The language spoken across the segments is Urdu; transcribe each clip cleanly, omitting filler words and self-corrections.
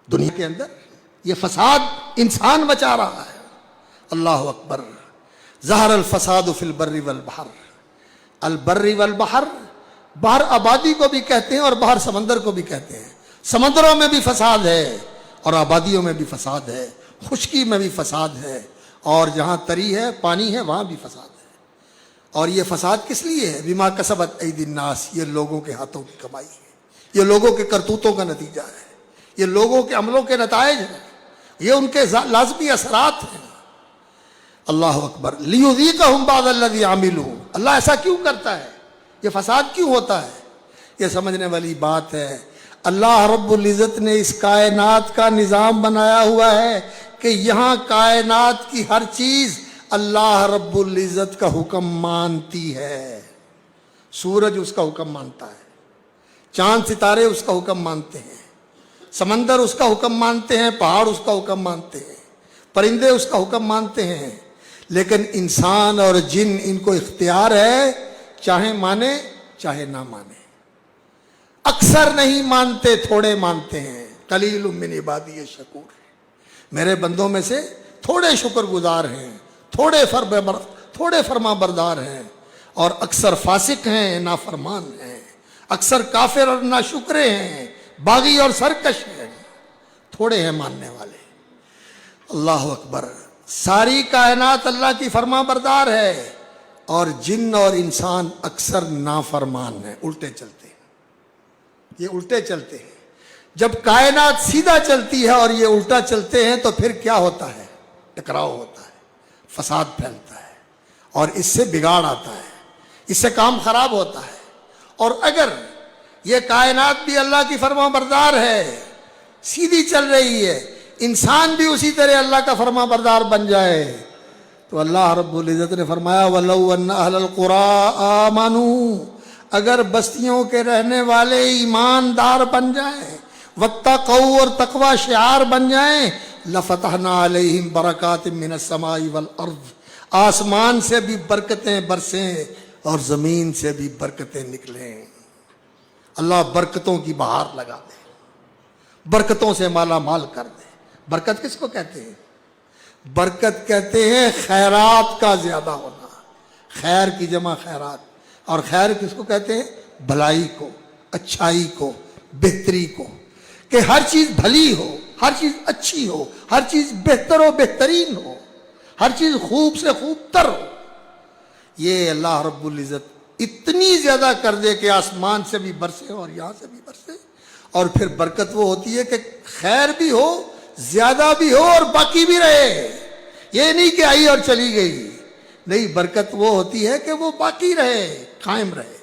دنیا کے اندر یہ فساد انسان مچا رہا ہے. اللہ اکبر. ظہر الفساد فی البر والبحر. البر والبحر، بحر آبادی کو بھی کہتے ہیں اور بحر سمندر کو بھی کہتے ہیں. سمندروں میں بھی فساد ہے اور آبادیوں میں بھی فساد ہے، خشکی میں بھی فساد ہے، اور جہاں تری ہے پانی ہے وہاں بھی فساد ہے. اور یہ فساد کس لیے ہے؟ بما کسبت ایدی الناس، یہ لوگوں کے ہاتھوں کی کمائی ہے، یہ لوگوں کے کرتوتوں کا نتیجہ ہے، یہ لوگوں کے عملوں کے نتائج ہیں، یہ ان کے لازمی اثرات ہیں. اللہ اکبر. لیذیقہم بعض الذی عملوا. اللہ ایسا کیوں کرتا ہے؟ یہ فساد کیوں ہوتا ہے؟ یہ سمجھنے والی بات ہے. اللہ رب العزت نے اس کائنات کا نظام بنایا ہوا ہے کہ یہاں کائنات کی ہر چیز اللہ رب العزت کا حکم مانتی ہے. سورج اس کا حکم مانتا ہے، چاند ستارے اس کا حکم مانتے ہیں، سمندر اس کا حکم مانتے ہیں، پہاڑ اس کا حکم مانتے ہیں، پرندے اس کا حکم مانتے ہیں. لیکن انسان اور جن، ان کو اختیار ہے، چاہے مانے چاہے نہ مانے. اکثر نہیں مانتے، تھوڑے مانتے ہیں. قلیل من عبادی الشکور. میرے بندوں میں سے تھوڑے شکر گزار ہیں، تھوڑے فرما بردار ہیں، اور اکثر فاسق ہیں، نافرمان ہیں، اکثر کافر اور ناشکرے ہیں، باغی اور سرکش ہیں. تھوڑے ہیں ماننے والے. اللہ اکبر. ساری کائنات اللہ کی فرما بردار ہے، اور جن اور انسان اکثر نافرمان ہیں، الٹے چلتے ہیں. یہ الٹے چلتے ہیں. جب کائنات سیدھا چلتی ہے اور یہ الٹا چلتے ہیں تو پھر کیا ہوتا ہے؟ ٹکراؤ ہوتا ہے، فساد پھیلتا ہے، اور اس سے بگاڑ آتا ہے، اس سے کام خراب ہوتا ہے. اور اگر یہ کائنات بھی اللہ کی فرما بردار ہے، سیدھی چل رہی ہے، انسان بھی اسی طرح اللہ کا فرما بردار بن جائے، تو اللہ رب العزت نے فرمایا وَلَوْ أَنَّ أَهْلَ الْقُرَىٰ آمَنُوا، اگر بستیوں کے رہنے والے ایماندار بن جائیں، وَاتَّقَوْا، اور تقوی شعار بن جائیں، لَفَتَحْنَا عَلَيْهِمْ بَرَكَاتٍ مِّنَ السَّمَاءِ وَالْأَرْضِ، آسمان سے بھی برکتیں برسیں اور زمین سے بھی برکتیں نکلیں. اللہ برکتوں کی بہار لگا دے، برکتوں سے مالا مال کر دے. برکت کس کو کہتے ہیں؟ برکت کہتے ہیں خیرات کا زیادہ ہونا. خیر کی جمع خیرات. اور خیر کس کو کہتے ہیں؟ بھلائی کو، اچھائی کو، بہتری کو، کہ ہر چیز بھلی ہو، ہر چیز اچھی ہو، ہر چیز بہتر و بہترین ہو، ہر چیز خوب سے خوب تر ہو. یہ اللہ رب العزت اتنی زیادہ کر دے کہ آسمان سے بھی برسے اور یہاں سے بھی برسے. اور پھر برکت وہ ہوتی ہے کہ خیر بھی ہو، زیادہ بھی ہو، اور باقی بھی رہے. یہ نہیں کہ آئی اور چلی گئی. نہیں، برکت وہ ہوتی ہے کہ وہ باقی رہے، قائم رہے.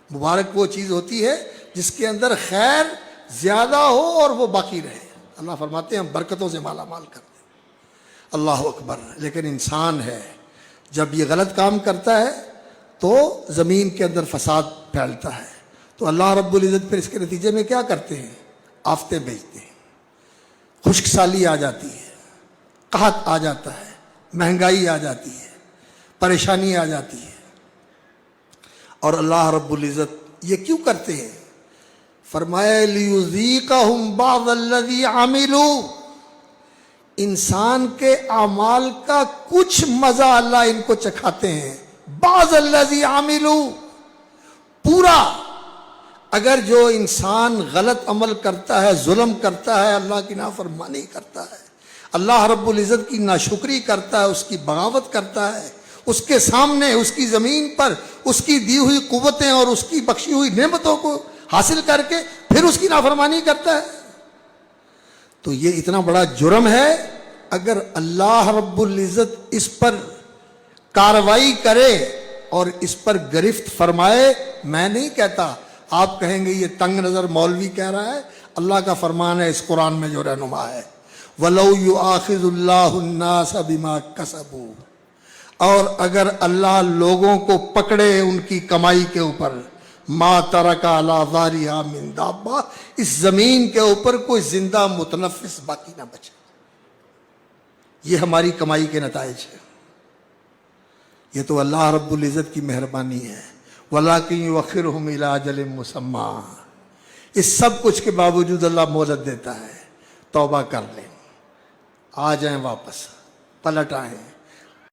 مبارک وہ چیز ہوتی ہے جس کے اندر خیر زیادہ ہو اور وہ باقی رہے. اللہ فرماتے ہیں ہم برکتوں سے مالا مال کر دیں. اللہ اکبر. لیکن انسان ہے، جب یہ غلط کام کرتا ہے تو زمین کے اندر فساد پھیلتا ہے. تو اللہ رب العزت پھر اس کے نتیجے میں کیا کرتے ہیں؟ آفتیں بھیجتے ہیں، خشک سالی آ جاتی ہے، قحط آ جاتا ہے، مہنگائی آ جاتی ہے، پریشانی آ جاتی ہے. اور اللہ رب العزت یہ کیوں کرتے ہیں؟ فرمایا لیذیقہم بعض الذی عملوا. انسان کے اعمال کا کچھ مزہ اللہ ان کو چکھاتے ہیں. بعض الذی عملوا، پورا. اگر جو انسان غلط عمل کرتا ہے، ظلم کرتا ہے، اللہ کی نافرمانی کرتا ہے، اللہ رب العزت کی ناشکری کرتا ہے، اس کی بغاوت کرتا ہے، اس کے سامنے، اس کی زمین پر اس کی دی ہوئی قوتیں اور اس کی بخشی ہوئی نعمتوں کو حاصل کر کے پھر اس کی نافرمانی کرتا ہے، تو یہ اتنا بڑا جرم ہے. اگر اللہ رب العزت اس پر کارروائی کرے اور اس پر گرفت فرمائے، میں نہیں کہتا، آپ کہیں گے یہ تنگ نظر مولوی کہہ رہا ہے. اللہ کا فرمان ہے اس قرآن میں جو رہنما ہے، وَلَوْ يُؤَاخِذُ اللَّهُ النَّاسَ بِمَا كَسَبُوا، اور اگر اللہ لوگوں کو پکڑے ان کی کمائی کے اوپر، مَا تَرَكَ عَلَىٰ ظَهْرِهَا مِن دَابَّةٍ، اس زمین کے اوپر کوئی زندہ متنفس باقی نہ بچے. یہ ہماری کمائی کے نتائج ہیں. یہ تو اللہ رب العزت کی مہربانی ہے. وَلَٰكِن يُؤَخِّرُهُمْ إِلَىٰ أَجَلٍ مُّسَمًّى. اس سب کچھ کے باوجود اللہ مہلت دیتا ہے. توبہ کر لیں، آ جائیں واپس، پلٹ آئیں،